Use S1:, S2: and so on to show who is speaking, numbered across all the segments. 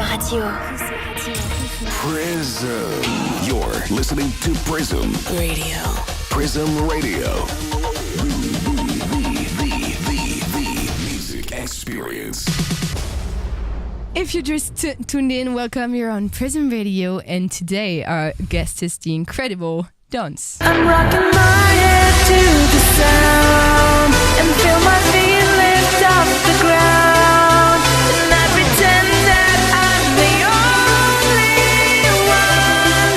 S1: Radio.
S2: Prysm. You're listening to Prysm
S1: Radio.
S2: Prysm Radio. The music experience.
S3: If you just tuned in, welcome. You're on Prysm Radio, and today our guest is the incredible D.O.N.S.
S4: I'm rocking my head to the sound and feel my feet lift off the ground, and I pretend that I'm the only one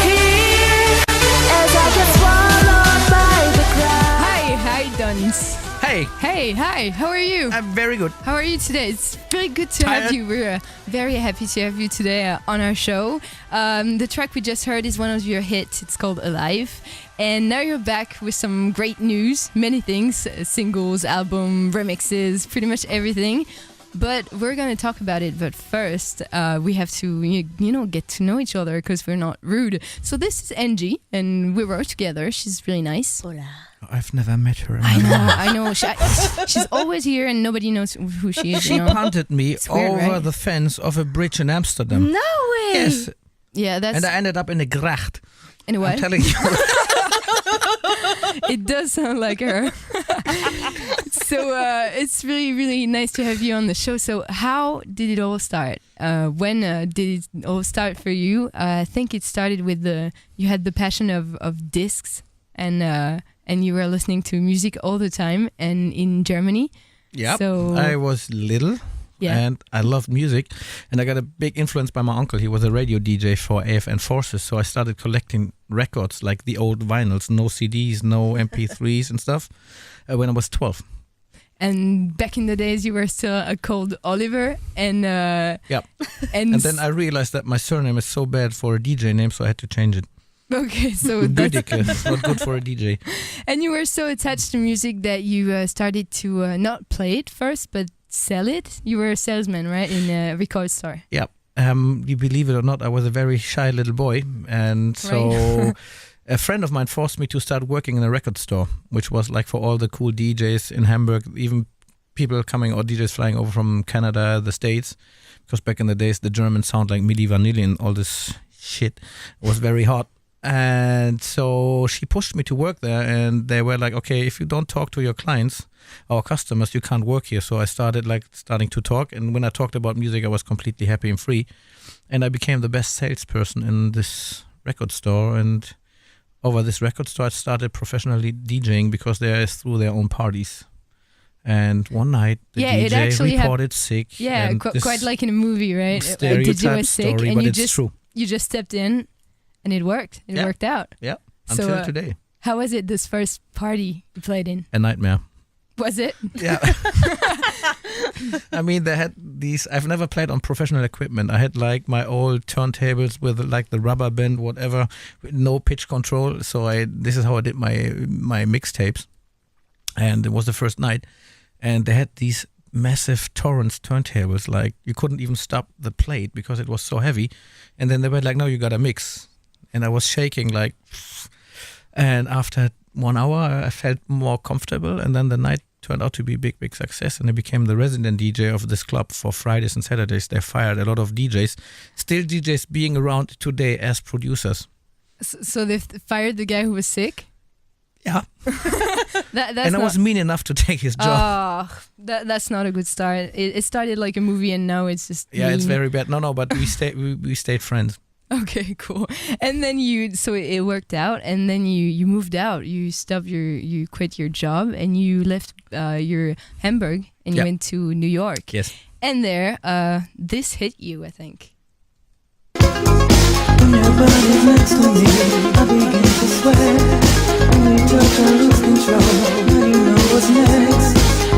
S4: here as I get swallowed by the crowd.
S3: Hi, D.O.N.S.
S5: Hey,
S3: hi. How are you?
S5: I'm very good.
S3: How are you today? It's very good to have you. We're very happy to have you today on our show. The track we just heard is one of your hits. It's called Alive. And now you're back with some great news. Many things. Singles, album, remixes, pretty much everything. But we're going to talk about it. But first, we have to, get to know each other because we're not rude. So this is Angie, and we work together. She's really nice.
S1: Hola.
S5: I've never met her.
S3: I know. She's always here, and nobody knows who she is.
S5: She punted me
S3: weird,
S5: over
S3: right?
S5: the fence of a bridge in Amsterdam.
S3: No way.
S5: Yes.
S3: Yeah, that's.
S5: And I ended up in a gracht.
S3: In a what?
S5: I'm telling you.
S3: It does sound like her. So it's really, really nice to have you on the show. So how did it all start? When did it all start for you? I think it started with you had the passion of discs and you were listening to music all the time and in Germany.
S5: Yeah.
S3: So
S5: I was little.
S3: Yeah.
S5: And I loved music, and I got a big influence by my uncle. He was a radio DJ for AFN Forces, so I started collecting records, like the old vinyls, no CDs, no MP3s and stuff, when I was 12.
S3: And back in the days, you were still called Oliver, and
S5: Yeah.
S3: and
S5: And then I realized that my surname is so bad for a DJ name, so I had to change it.
S3: okay, so
S5: Ridiculous. It's not good for a DJ.
S3: And you were so attached to music that you started to not play it first, but sell it. You were a salesman, right, in a record store.
S5: Yeah. You believe it or not, I was a very shy little boy, and so
S3: Right.
S5: a friend of mine forced me to start working in a record store, which was like for all the cool DJs in Hamburg, even people coming or DJs flying over from Canada, the States, because back in the days the Germans sound like Milli Vanilli and all this shit. It was very hot. And so she pushed me to work there, and they were like, okay, if you don't talk to your clients, our customers, you can't work here. So I starting to talk, and when I talked about music, I was completely happy and free, and I became the best salesperson in this record store. And over this record store, I started professionally DJing because they threw their own parties. And one night, the
S3: it
S5: DJ
S3: actually
S5: reported sick.
S3: Yeah,
S5: and
S3: quite like in a movie, right?
S5: stereotype
S3: Did you were sick,
S5: story,
S3: and
S5: but
S3: you
S5: it's
S3: just
S5: true.
S3: you just stepped in, and it worked. It
S5: Yeah.
S3: worked out.
S5: Yeah,
S3: So,
S5: until today.
S3: How was it? This first party you played in?
S5: A nightmare.
S3: Was it?
S5: Yeah. I mean, they had these. I've never played on professional equipment. I had like my old turntables with like the rubber band, whatever, with no pitch control. So this is how I did my mixtapes. And it was the first night, and they had these massive Torrance turntables. Like you couldn't even stop the plate because it was so heavy. And then they were like, "No, you gotta mix," and I was shaking like. And after 1 hour, I felt more comfortable, and then the night turned out to be a big success, and I became the resident DJ of this club for Fridays and Saturdays. They fired a lot of DJs, still DJs being around today as producers.
S3: So they fired the guy who was sick.
S5: Yeah,
S3: That's
S5: and I
S3: not,
S5: was mean enough to take his job.
S3: that's not a good start. It started like a movie, and now it's just
S5: Yeah, it's
S3: mean.
S5: very bad. No, but we stayed friends.
S3: Okay, cool. And then so it worked out, and then you moved out. You quit your job, and you left your Hamburg, and you
S5: Yeah.
S3: went to New York.
S5: Yes.
S3: And there, this hit you, I think.
S6: Nobody's next to me, I begin to swear. When you touch, I lose control. When you know what's next,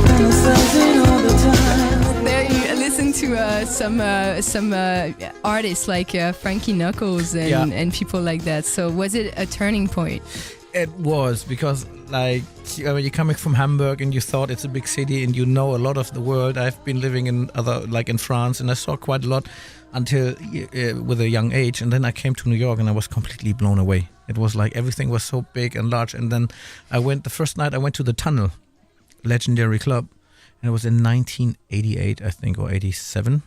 S6: fantasizing all the time.
S3: There you listen to some artists like Frankie Knuckles and people like that. So was it a turning point?
S5: It was, because like you're coming from Hamburg and you thought it's a big city and you know a lot of the world. I've been living in in France, and I saw quite a lot until with a young age, and then I came to New York and I was completely blown away. It was like everything was so big and large. And then the first night I went to the Tunnel, legendary club, and it was in 1988, I think, or 87.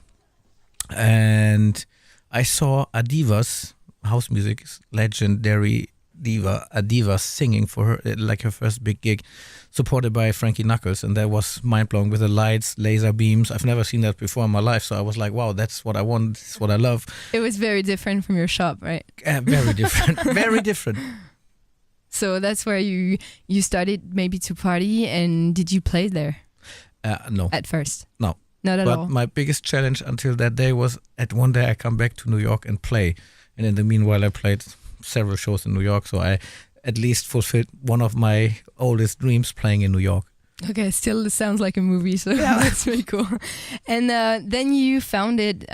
S5: and I saw Adivas, house music legendary diva, Adiva, singing for her like her first big gig, supported by Frankie Knuckles, and that was mind blowing with the lights, laser beams. I've never seen that before in my life, so I was like, wow, that's what I want. This is what I love.
S3: It was very different from your shop, right?
S5: Very different, very different.
S3: So that's where you started maybe to party, and did you play there?
S5: No.
S3: At first?
S5: No.
S3: Not at all?
S5: But my biggest challenge until that day was at one day I come back to New York and play. And in the meanwhile, I played several shows in New York. So I at least fulfilled one of my oldest dreams, playing in New York.
S3: Okay, still sounds like a movie, so that's really cool. And then you founded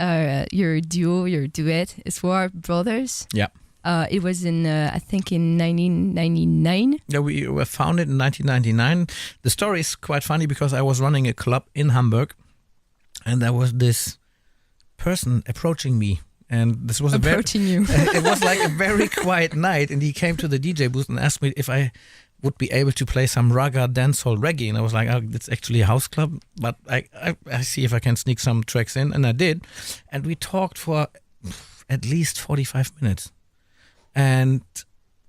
S3: your duo, your duet, Espoir Brothers.
S5: Yeah.
S3: It was in, I think, in 1999.
S5: Yeah, we were founded in 1999. The story is quite funny because I was running a club in Hamburg, and there was this person approaching me, and this was
S3: approaching you.
S5: It was like a very quiet night, and he came to the DJ booth and asked me if I would be able to play some raga, dancehall, reggae, and I was like, oh, it's actually a house club, but I see if I can sneak some tracks in, and I did, and we talked for at least 45 minutes. And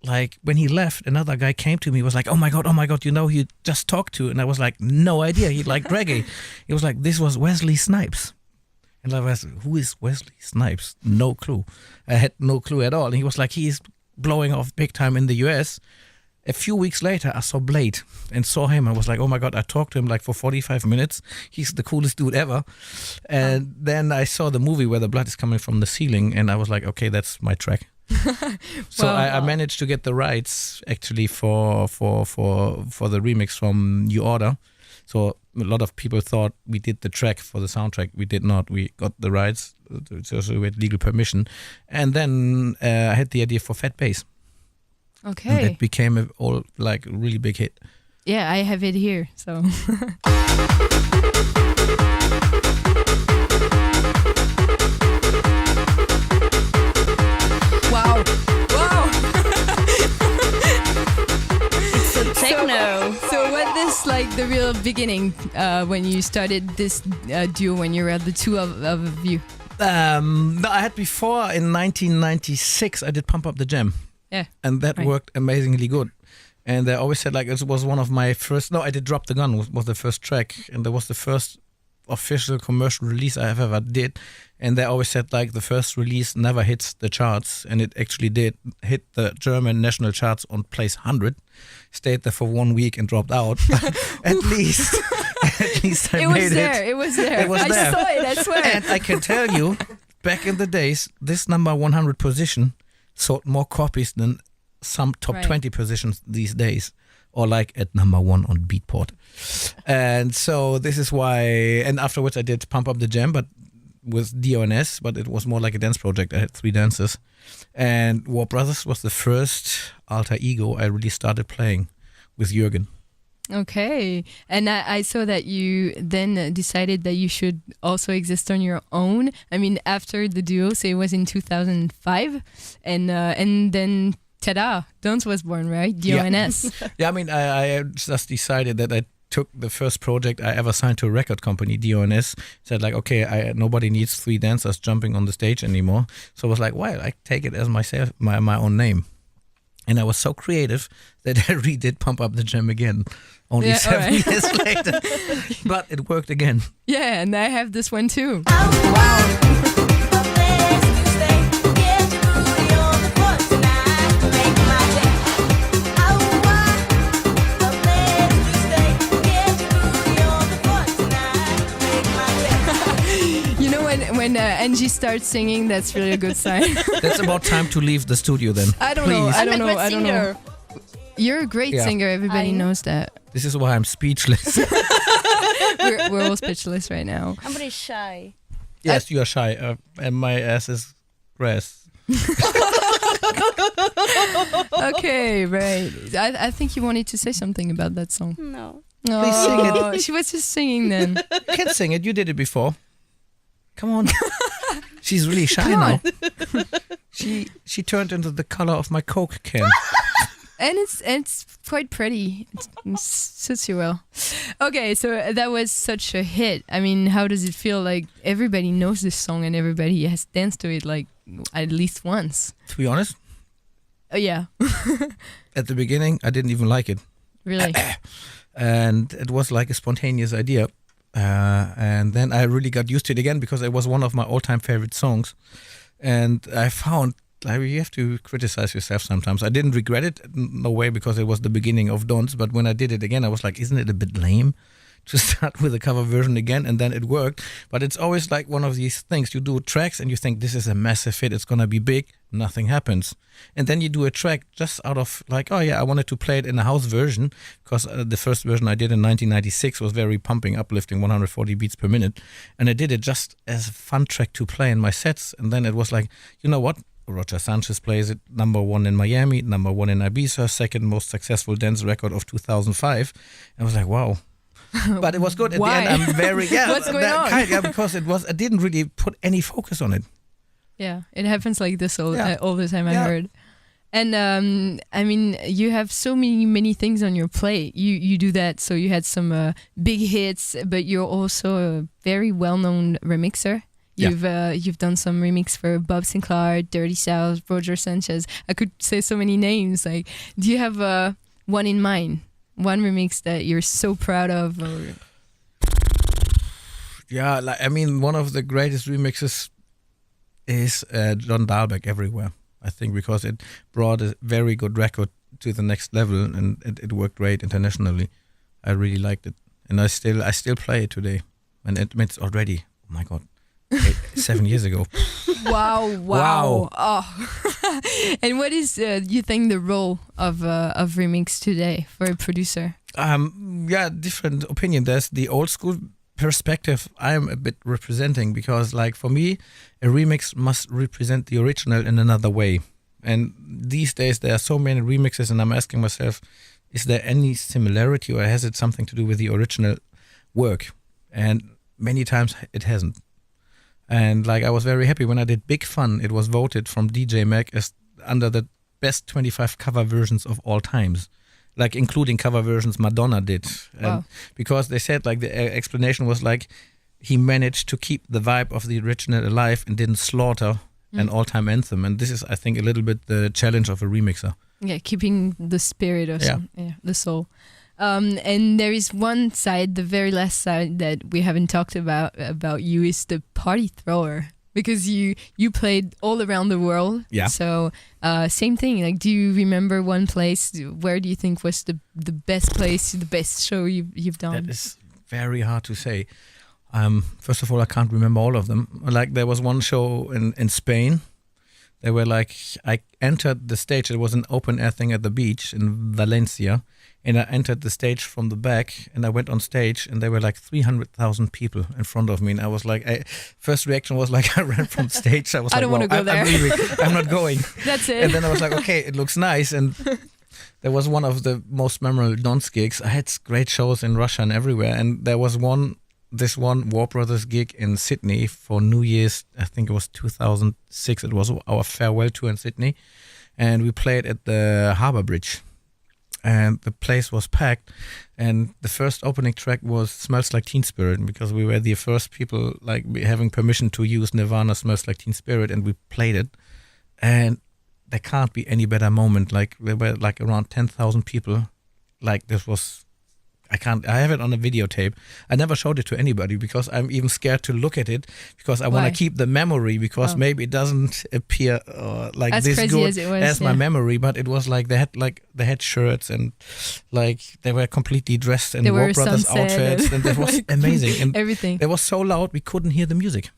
S5: like when he left, another guy came to me, was like, oh my god, you know who you just talked to? And I was like, no idea. He liked reggae. He was like, this was Wesley Snipes. And I was, who is Wesley Snipes? No clue. I had no clue at all. And he was like, he's blowing off big time in the US. A few weeks later, I saw Blade and saw him. I was like, oh my god, I talked to him like for 45 minutes. He's the coolest dude ever. And then I saw the movie where the blood is coming from the ceiling, and I was like, okay, that's my track. So I managed to get the rights actually for the remix from New Order. So a lot of people thought we did the track for the soundtrack. We did not. We got the rights, so we had legal permission. And then I had the idea for Fat Bass.
S3: Okay.
S5: And that became a really big hit.
S3: Yeah, I have it here. So. Wow.
S1: It's a techno.
S3: So was this like the real beginning when you started this duo, when you were the two of you?
S5: No, I had before in 1996, I did Pump Up the Jam.
S3: Yeah.
S5: And that worked amazingly good. And they always said like it was one of my first, no, I did Drop the Gun was the first track, and that was the first official commercial release I have ever did. And they always said like the first release never hits the charts, and it actually did hit the German national charts on place 100. Stayed there for 1 week and dropped out. At least I made it.
S3: It was there.
S5: I
S3: saw it, I swear.
S5: And I can tell you, back in the days, this number 100 position sold more copies than some top 20 positions these days, or like at number 1 on Beatport. And so this is why, and afterwards I did Pump Up the Jam, but with D.O.N.S, but it was more like a dance project. I had 3 dancers. And War Brothers was the first alter ego I really started playing with Jürgen.
S3: Okay. And I saw that you then decided that you should also exist on your own. I mean, after the duo, so it was in 2005. And then, ta-da, D.O.N.S was born, right? D.O.N.S.
S5: Yeah, I mean, I just decided that I took the first project I ever signed to a record company, D.O.N.S, said like, okay, nobody needs 3 dancers jumping on the stage anymore. So I was like, well, I take it as myself, my own name. And I was so creative that I redid Pump Up the Jam again, only 7 years later. But it worked again.
S3: Yeah, and I have this one too. When Angie starts singing, that's really a good sign.
S5: That's about time to leave the studio then.
S3: I don't know. I don't know. You're a great singer. Everybody knows that.
S5: This is why I'm speechless.
S3: we're all speechless right now.
S1: I'm pretty shy.
S5: Yes, you are shy, and my ass is grass.
S3: Okay, right. I think you wanted to say something about that song.
S1: No.
S5: Please sing it.
S3: She was just singing then.
S5: You can sing it. You did it before. Come on. She's really shy now. She turned into the color of my Coke can.
S3: and it's quite pretty. It suits you well. Okay, so that was such a hit. I mean, how does it feel? Like everybody knows this song and everybody has danced to it like at least once.
S5: To be honest,
S3: Yeah,
S5: at the beginning, I didn't even like it.
S3: really.
S5: And it was like a spontaneous idea. And then I really got used to it again because it was one of my all-time favorite songs. And I found, like, you have to criticize yourself sometimes. I didn't regret it, no way, because it was the beginning of D.O.N.S. But when I did it again, I was like, isn't it a bit lame to start with a cover version again? And then it worked. But it's always like one of these things. You do tracks and you think this is a massive hit. It's going to be big. Nothing happens. And then you do a track just out of like, oh yeah, I wanted to play it in a house version because the first version I did in 1996 was very pumping, uplifting, 140 beats per minute. And I did it just as a fun track to play in my sets. And then it was like, you know what? Roger Sanchez plays it, number 1 in Miami, number 1 in Ibiza, second most successful dance record of 2005. And I was like, wow. But it was good. At
S3: Why?
S5: the end, I'm very,
S3: What's going on?
S5: Because I didn't really put any focus on it.
S3: Yeah, it happens like this all the time. I
S5: Yeah.
S3: heard. And I mean, you have so many things on your plate. You do that. So you had some big hits, but you're also a very well-known remixer. You've done some remix for Bob Sinclair, Dirty South, Roger Sanchez. I could say so many names. Like, do you have one in mind? One remix that you're so proud of? Or?
S5: Yeah, like, I mean, one of the greatest remixes is John Dahlbeck, Everywhere. I think because it brought a very good record to the next level and it worked great internationally. I really liked it, and I still play it today, and it's already, oh my god, 7 years ago.
S3: Wow. Oh. And what is you think the role of remix today for a producer?
S5: Different opinion. There's the old school perspective I'm a bit representing, because like for me a remix must represent the original in another way, and these days there are so many remixes, and I'm asking myself, is there any similarity, or has it something to do with the original work? And many times it hasn't. And like I was very happy when I did Big Fun. It was voted from DJ Mag as under the best 25 cover versions of all times, like including cover versions Madonna did.
S3: Wow.
S5: Because they said, like, the explanation was like he managed to keep the vibe of the original alive and didn't slaughter an all-time anthem. And this is, I think, a little bit the challenge of a remixer.
S3: Yeah, keeping the spirit of the soul. And there is one side, the very last side that we haven't talked about you, is the party thrower. Because you played all around the world.
S5: Yeah.
S3: So same thing. Like, do you remember one place? Where do you think was the best place, the best show you've done?
S5: That is very hard to say. First of all, I can't remember all of them. Like, there was one show in Spain. They were like, I entered the stage. It was an open air thing at the beach in Valencia. And I entered the stage from the back, and I went on stage, and there were like 300,000 people in front of me. And I was like, first reaction was like, I ran from stage. I was
S3: I
S5: like,
S3: don't want to go there.
S5: I'm not going.
S3: That's it.
S5: And then I was like, okay, it looks nice. And there was one of the most memorable D.O.N.S gigs. I had great shows in Russia and everywhere. And there was this one War Brothers gig in Sydney for New Year's. I think it was 2006. It was our farewell tour in Sydney. And we played at the Harbour Bridge. And the place was packed, and the first opening track was Smells Like Teen Spirit, because we were the first people like having permission to use Nirvana Smells Like Teen Spirit, and we played it. And there can't be any better moment. Like, there were like around 10,000 people. Like, this was, I have it on a videotape. I never showed it to anybody because I'm even scared to look at it, because I want to keep the memory, because maybe it doesn't appear like
S3: as
S5: this
S3: crazy
S5: good
S3: as it was,
S5: as my memory. But it was like they had shirts, and like they were completely dressed in War Brothers outfits, and that was amazing. And
S3: everything.
S5: It was so loud we couldn't hear the music.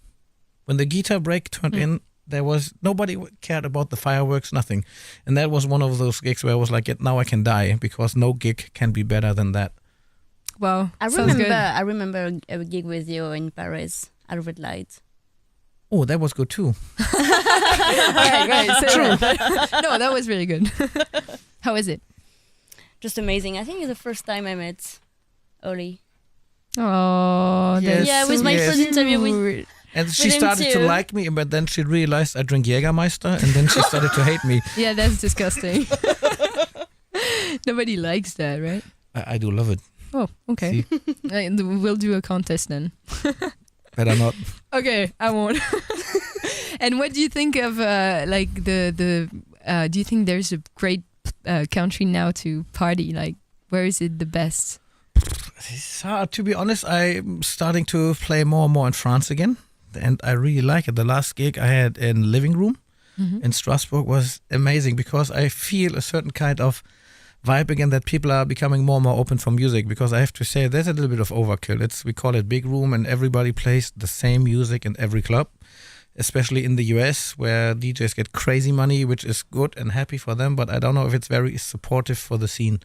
S5: When the guitar break turned in, there was nobody cared about the fireworks, nothing. And that was one of those gigs where I was like, now I can die, because no gig can be better than that.
S3: Wow,
S1: I remember a gig with you in Paris at Red Light.
S5: Oh, that was good too.
S3: right. So no, that was really good. How is it?
S1: Just amazing. I think it's the first time I met Oli.
S3: Oh,
S5: Yes.
S1: Yeah, it was my first interview with.
S5: And she
S1: him
S5: started to
S1: too.
S5: like me, but then she realized I drink Jägermeister, and then she started to hate me.
S3: Yeah, that's disgusting. Nobody likes that, right?
S5: I do love it.
S3: Oh, okay.
S5: See?
S3: We'll do a contest then.
S5: Better not.
S3: Okay, I won't. And what do you think of like the do you think there's a great country now to party? Like, where is it the best?
S5: It's hard, to be honest. I'm starting to play more and more in France again, and I really like it. The last gig I had in Living Room in Strasbourg was amazing because I feel a certain kind of vibe again that people are becoming more and more open for music, because I have to say there's a little bit of overkill. We call it big room, and everybody plays the same music in every club, especially in the US, where DJs get crazy money, which is good and happy for them, but I don't know if it's very supportive for the scene,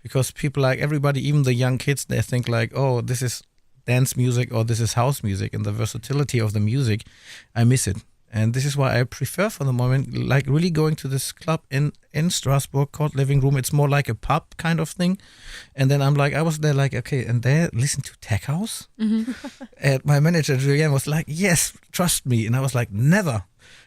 S5: because people, like everybody, even the young kids, they think like, oh, this is dance music or this is house music, and the versatility of the music, I miss it. And this is why I prefer for the moment, like really going to this club in Strasbourg called Living Room. It's more like a pub kind of thing. And then I was there like, okay, and they listen to tech house? And my manager, Juliette, was like, yes, trust me. And I was like, never.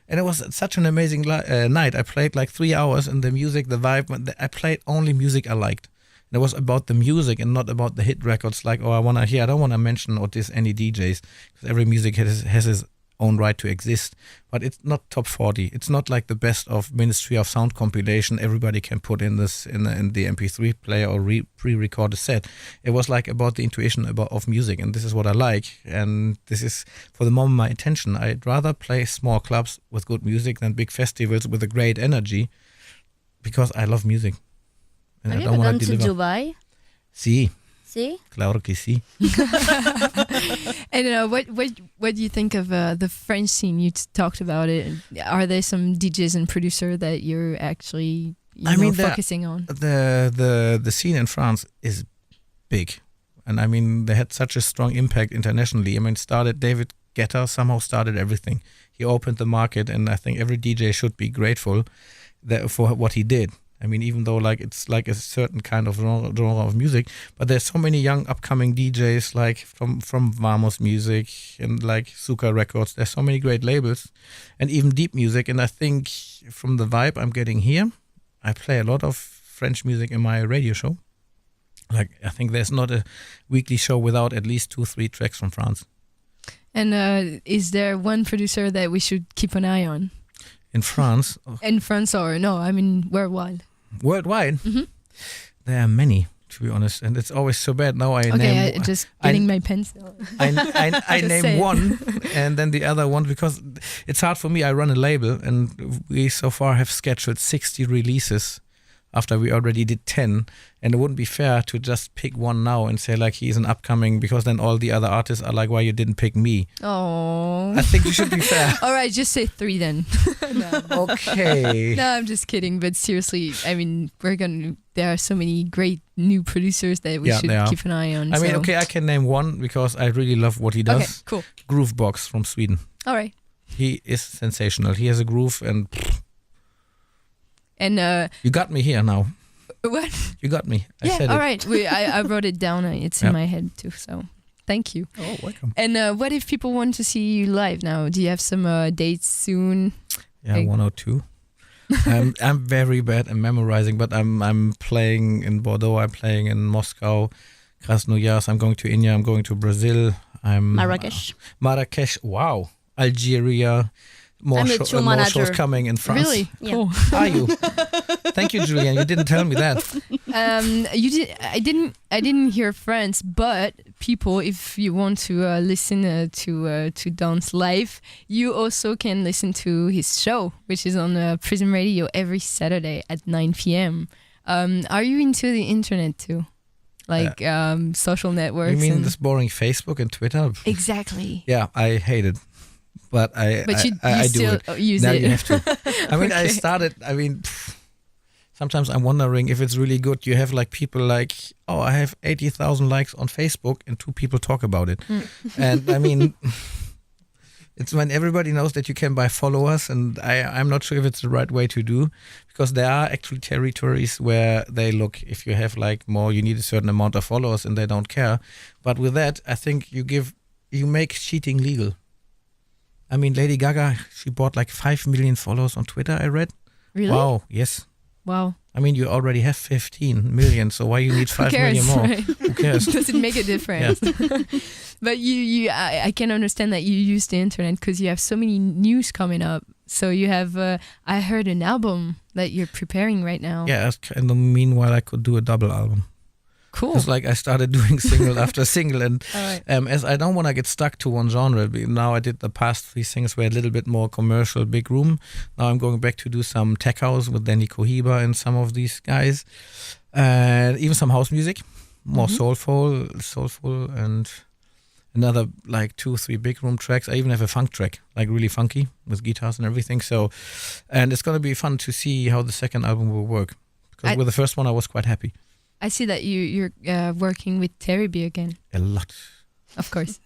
S5: And it was such an amazing night. I played like 3 hours, and the music, the vibe, I played only music I liked. And it was about the music and not about the hit records. Like, I don't want to mention or diss any DJs, because every music has its own right to exist, but it's not top 40. It's not like the best of Ministry of Sound compilation everybody can put in this in the MP3 player or pre-record a set. It was like about the intuition of music, and this is what I like, and this is for the moment my intention. I'd rather play small clubs with good music than big festivals with a great energy, because I love music and
S1: Have
S5: I
S1: you
S5: don't
S1: ever
S5: want
S1: gone
S5: to
S1: to
S5: deliver.
S1: Dubai?
S5: Sí,
S1: See?
S5: claro que sí.
S3: And what do you think of the French scene? You talked about it. Are there some DJs and producer that you're actually focusing on?
S5: The scene in France is big, and I mean they had such a strong impact internationally. I mean, David Guetta somehow started everything. He opened the market, and I think every DJ should be grateful for what he did. I mean, even though like it's like a certain kind of genre of music, but there's so many young upcoming DJs like from Vamos Music and like Suka Records. There's so many great labels, and even deep music. And I think from the vibe I'm getting here, I play a lot of French music in my radio show. Like, I think there's not a weekly show without at least 2-3 tracks from France.
S3: And is there one producer that we should keep an eye on?
S5: In France?
S3: In France or no, I mean worldwide.
S5: Worldwide? There are many, to be honest, and it's always so bad. Now
S3: Just getting my pencil.
S5: I name one and then the other one, because it's hard for me. I run a label, and we so far have scheduled 60 releases after we already did 10, and it wouldn't be fair to just pick one now and say like he's an upcoming, because then all the other artists are like, why you didn't pick me?
S3: Oh,
S5: I think you should be fair.
S3: All right, just say 3 then.
S5: Okay.
S3: No, I'm just kidding. But seriously, I mean, there are so many great new producers that we should keep an eye on.
S5: I mean, okay, I can name one because I really love what he does.
S3: Okay, cool.
S5: Groovebox from Sweden.
S3: All right.
S5: He is sensational. He has a groove, and you got me here now.
S3: What?
S5: You got me. I said
S3: all
S5: it.
S3: right. I wrote it down. It's in my head too. So thank you.
S5: Oh, welcome.
S3: And what if people want to see you live now? Do you have some dates soon?
S5: Yeah, 102. I'm very bad at memorizing, but I'm playing in Bordeaux. I'm playing in Moscow, Krasnoyarsk. I'm going to India. I'm going to Brazil.
S1: Marrakesh.
S5: Marrakesh. Wow. Algeria. More shows coming in France.
S3: Really?
S1: Yeah.
S3: Cool.
S5: Are you? Thank you, Julian. You didn't tell me that.
S3: You did. I didn't hear France, but people, if you want to listen to D.O.N.S live, you also can listen to his show, which is on Prysm Radio every Saturday at 9 p.m. Are you into the internet too? Like social networks?
S5: You mean this boring Facebook and Twitter?
S3: Exactly.
S5: Yeah, I hate it. But I
S3: still
S5: do it.
S3: Use
S5: now
S3: it.
S5: You have to. I mean,
S3: Okay.
S5: I started. I mean, sometimes I'm wondering if it's really good. You have like people like, oh, I have 80,000 likes on Facebook, and 2 people talk about it. And I mean, it's when everybody knows that you can buy followers, and I'm not sure if it's the right way to do, because there are actually territories where they look, if you have like more, you need a certain amount of followers, and they don't care. But with that, I think you make cheating legal. I mean, Lady Gaga, she bought like 5 million followers on Twitter, I read.
S3: Really?
S5: Wow, yes.
S3: Wow.
S5: I mean, you already have 15 million, so why you need 5 million more?
S3: Right?
S5: Who cares?
S3: Does it make a difference? But I can understand that you use the internet because you have so many news coming up. So you have, I heard an album that you're preparing right now.
S5: Yeah, in the meanwhile, I could do a double album.
S3: Cool.
S5: It's like I started doing single after single, and
S3: All right.
S5: as I don't want to get stuck to one genre. Now I did the past 3 singles were a little bit more commercial, big room. Now I'm going back to do some tech house with Danny Cohiba and some of these guys, and even some house music, more soulful, and another like 2-3 big room tracks. I even have a funk track, like really funky with guitars and everything. So, and it's gonna be fun to see how the second album will work, because with the first one I was quite happy.
S3: I see that you're working with Terry B again.
S5: A lot.
S3: Of course.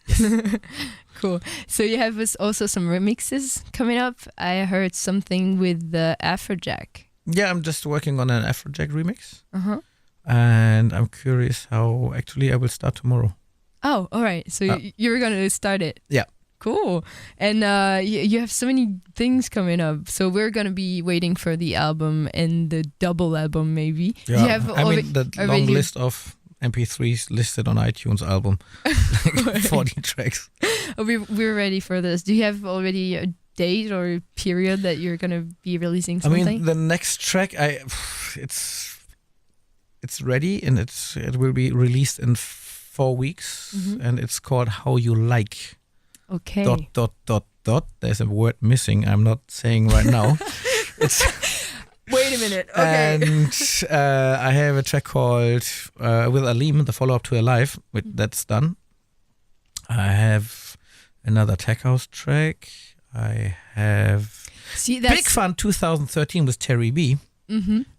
S3: Cool. So you have also some remixes coming up. I heard something with the Afrojack.
S5: Yeah, I'm just working on an Afrojack remix.
S3: Uh-huh.
S5: And I'm curious how actually I will start tomorrow.
S3: Oh, all right. So you're going to start it.
S5: Yeah.
S3: Cool. And you have so many things coming up. So we're going to be waiting for the album and the double album maybe.
S5: Yeah.
S3: You have
S5: the long list of MP3s listed on iTunes album. Like 40 tracks.
S3: We're ready for this. Do you have already a date or a period that you're going to be releasing something?
S5: I mean, the next track, it's ready, and it will be released in 4 weeks, and it's called How You Like.
S3: Okay. ...
S5: There's a word missing. I'm not saying right now. It's
S3: Wait a minute. Okay.
S5: And I have a track called with Alim, the follow-up to Alive. That's done. I have another tech house track. I have Big Fun 2013 with Terry B.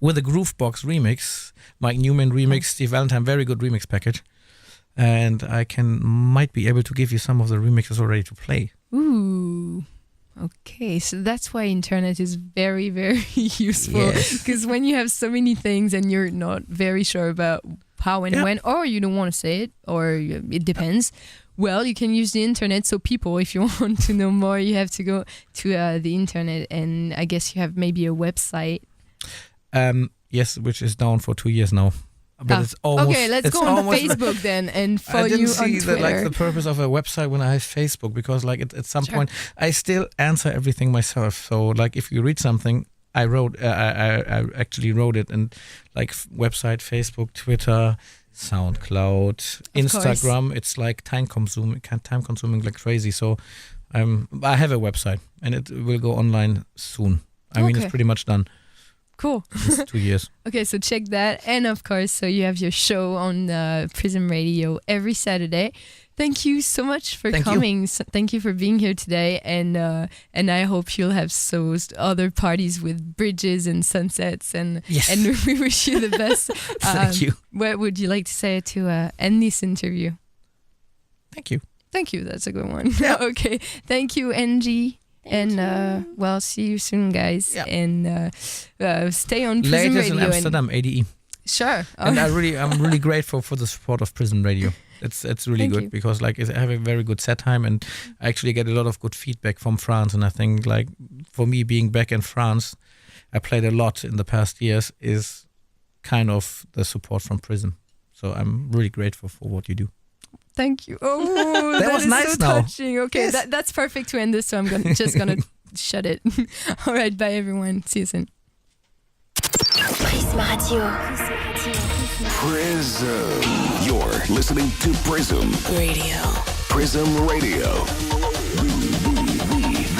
S5: With a Groovebox remix, Mike Newman remix, Steve Valentine, very good remix package. And I might be able to give you some of the remixes already to play.
S3: Ooh. Okay, so that's why internet is very, very useful. Because when you have so many things and you're not very sure about how and when, or you don't want to say it, or it depends, well, you can use the internet. So people, if you want to know more, you have to go to the internet. And I guess you have maybe a website.
S5: Yes, which is down for 2 years now. But it's almost,
S3: okay, let's go on Facebook then and follow you on Twitter.
S5: I didn't see the purpose of a website when I have Facebook, because like at some point I still answer everything myself. So like if you read something, I actually wrote it, and like website, Facebook, Twitter, SoundCloud, Instagram. It's like time consuming like crazy. So I have a website, and it will go online soon. I mean, it's pretty much done.
S3: Cool.
S5: It's 2 years.
S3: Okay, so check that. And of course, so you have your show on Prysm Radio every Saturday. Thank you so much for coming. So thank you for being here today. And I hope you'll have other parties with bridges and sunsets. And we wish you the best.
S5: Thank you.
S3: What would you like to say to end this interview?
S5: Thank you.
S3: Thank you. That's a good one.
S5: Yeah.
S3: Okay. Thank you, NG. Well, see you soon, guys.
S5: Yeah.
S3: And stay on Prysm Radio.
S5: Latest in Amsterdam, ADE.
S3: Sure.
S5: And I'm really grateful for the support of Prysm Radio. It's really good because like I have a very good set time, and I actually get a lot of good feedback from France. And I think like for me being back in France, I played a lot in the past years, is kind of the support from Prysm. So I'm really grateful for what you do.
S3: Thank you. Oh,
S5: that was
S3: is
S5: nice
S3: so
S5: now.
S3: touching. Okay, that's perfect to end this. So I'm just gonna shut it. All right, bye everyone. See you soon.
S7: Prysm Radio.
S2: Prysm. You're listening to Prysm
S7: Radio.
S2: Prysm Radio.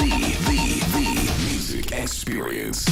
S2: The music experience.